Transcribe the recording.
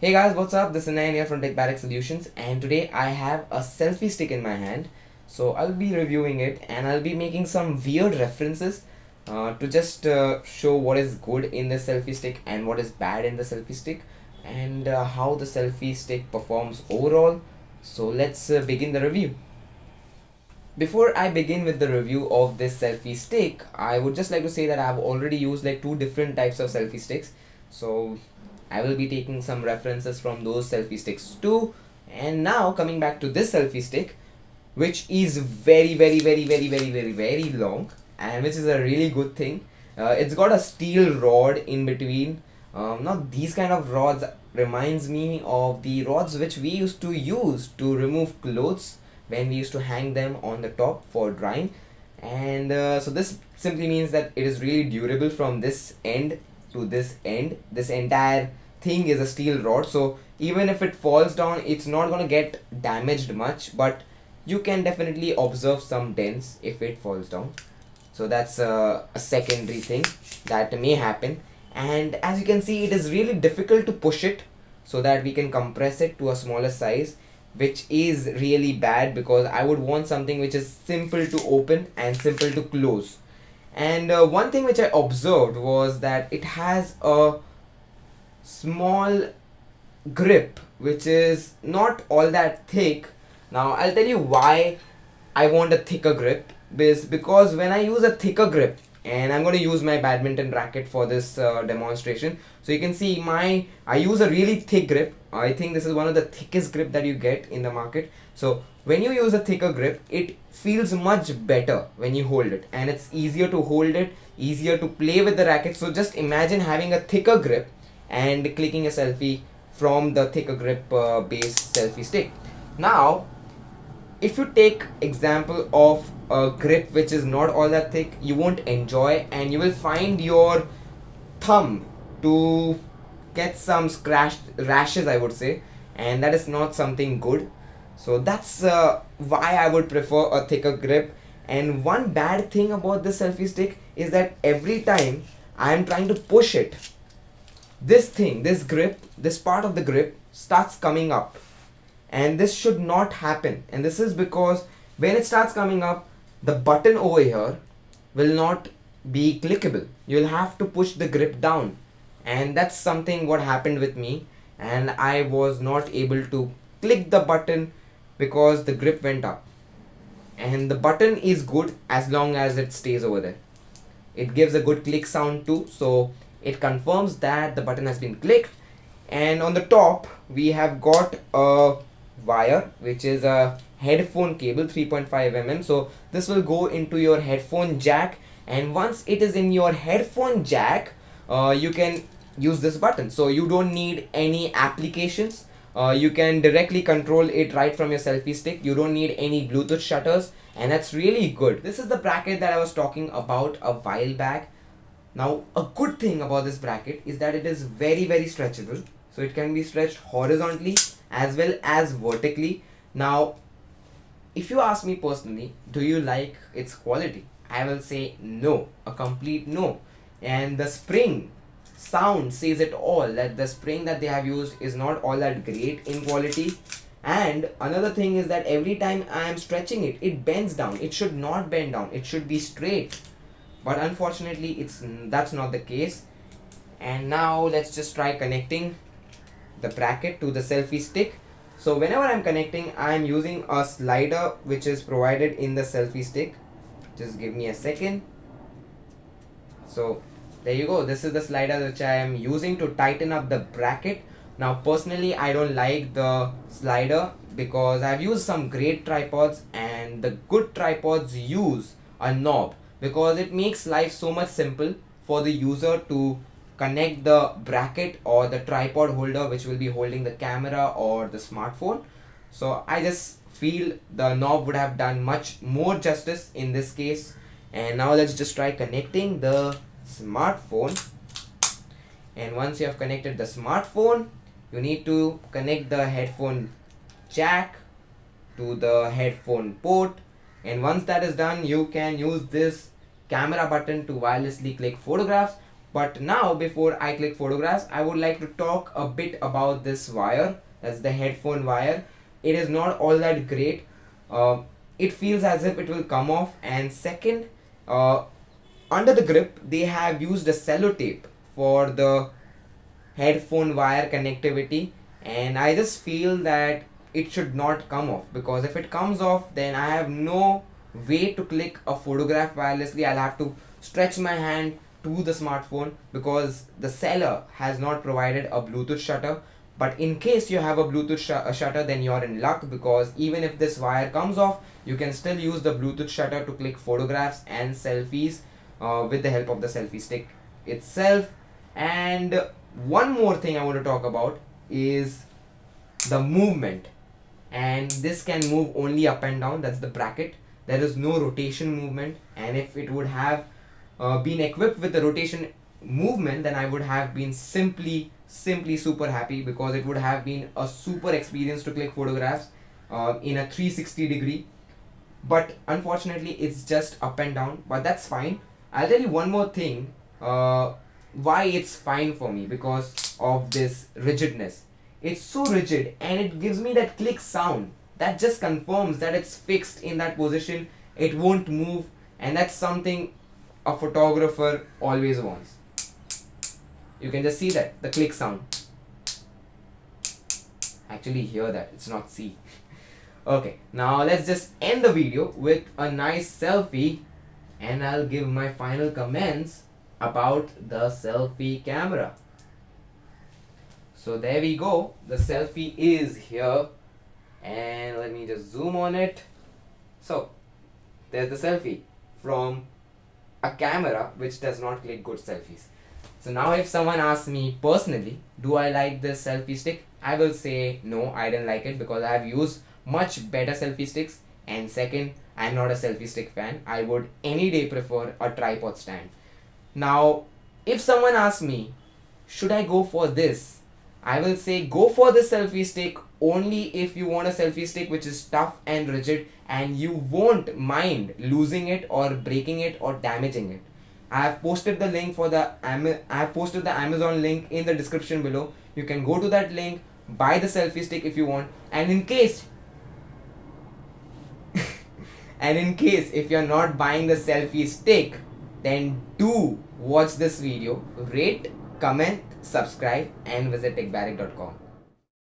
Hey guys, what's up? This is Nayan here from Barrack Solutions, and today I have a selfie stick in my hand. So I'll be reviewing it and I'll be making some weird references to just show what is good in the selfie stick and what is bad in the selfie stick, and how the selfie stick performs overall. So let's begin the review. Before I begin with the review of this selfie stick, I would just like to say that I've already used like two different types of selfie sticks. So I will be taking some references from those selfie sticks too. And now coming back to this selfie stick, which is very long, and which is a really good thing. It's got a steel rod in between. Now these kind of rods reminds me of the rods which we used to use to remove clothes when we used to hang them on the top for drying. And so this simply means that it is really durable from this end to this end. This entire thing is a steel rod, so even if it falls down, it's not gonna get damaged much, but you can definitely observe some dents if it falls down. So that's a secondary thing that may happen. And as you can see, it is really difficult to push it so that we can compress it to a smaller size, which is really bad because I would want something which is simple to open and simple to close. And one thing which I observed was that it has a small grip which is not all that thick. Now I'll tell you why I want a thicker grip, because when I use a thicker grip, and I'm going to use my badminton racket for this demonstration, so you can see I use a really thick grip. I think this is one of the thickest grip that you get in the market. So when you use a thicker grip, it feels much better when you hold it, and it's easier to hold it, easier to play with the racket. So just imagine having a thicker grip and clicking a selfie from the thicker grip based selfie stick. Now if you take example of a grip which is not all that thick, you won't enjoy, and you will find your thumb to get some scratched rashes, I would say, and that is not something good. So that's why I would prefer a thicker grip. And one bad thing about this selfie stick is that every time I am trying to push it, this grip, this part of the grip starts coming up. And this should not happen, and this is because when it starts coming up, the button over here will not be clickable. You'll have to push the grip down, and that's something what happened with me, and I was not able to click the button because the grip went up. And the button is good as long as it stays over there. It gives a good click sound too, so it confirms that the button has been clicked. And on the top we have got a wire which is a headphone cable, 3.5 mm. So this will go into your headphone jack, and once it is in your headphone jack, you can use this button. So you don't need any applications. You can directly control it right from your selfie stick. You don't need any Bluetooth shutters, and that's really good. This is the bracket that I was talking about a while back. Now a good thing about this bracket is that it is very stretchable, so it can be stretched horizontally as well as vertically. Now if you ask me personally, do you like its quality, I will say no, a complete no. And the spring sound says it all, that the spring that they have used is not all that great in quality. And another thing is that every time I am stretching it, it bends down. It should not bend down, it should be straight, but unfortunately that's not the case. And now let's just try connecting the bracket to the selfie stick. So whenever I'm connecting, I'm using a slider which is provided in the selfie stick. Just give me a second. So there you go, this is the slider which I am using to tighten up the bracket. Now personally I don't like the slider because I've used some great tripods, and the good tripods use a knob because it makes life so much simple for the user to connect the bracket or the tripod holder which will be holding the camera or the smartphone. So I just feel the knob would have done much more justice in this case. And now let's just try connecting the smartphone. And once you have connected the smartphone, you need to connect the headphone jack to the headphone port, and once that is done, you can use this camera button to wirelessly click photographs. But now, before I click photographs, I would like to talk a bit about this wire. That's the headphone wire. It is not all that great. It feels as if it will come off. And second, under the grip, they have used a sellotape for the headphone wire connectivity, and I just feel that it should not come off, because if it comes off, then I have no way to click a photograph wirelessly. I'll have to stretch my hand to the smartphone, because the seller has not provided a Bluetooth shutter. But in case you have a Bluetooth shutter, then you're in luck, because even if this wire comes off, you can still use the Bluetooth shutter to click photographs and selfies with the help of the selfie stick itself. And one more thing I want to talk about is the movement, and this can move only up and down. That's the bracket. There is no rotation movement, and if it would have been equipped with the rotation movement, then I would have been simply super happy, because it would have been a super experience to click photographs in a 360 degree. But unfortunately, it's just up and down, but that's fine. I'll tell you one more thing why it's fine for me: because of this rigidness. It's so rigid, and it gives me that click sound that just confirms that it's fixed in that position. It won't move, and that's something a photographer always wants. You can just see that, the click sound. Actually hear that, it's not see. Okay, now let's just end the video with a nice selfie, and I'll give my final comments about the selfie camera. So there we go, the selfie is here, and let me just zoom on it. So there's the selfie from a camera which does not click good selfies. So now if someone asks me personally, do I like this selfie stick, I will say no, I didn't like it, because I have used much better selfie sticks. And second, I'm not a selfie stick fan. I would any day prefer a tripod stand. Now if someone asks me, should I go for this, I will say go for the selfie stick only if you want a selfie stick which is tough and rigid, and you won't mind losing it or breaking it or damaging it. I have posted the link for the Amazon link in the description below. You can go to that link, buy the selfie stick if you want, and in case if you're not buying the selfie stick, then do watch this video, rate, comment, subscribe, and visit techbarrack.com.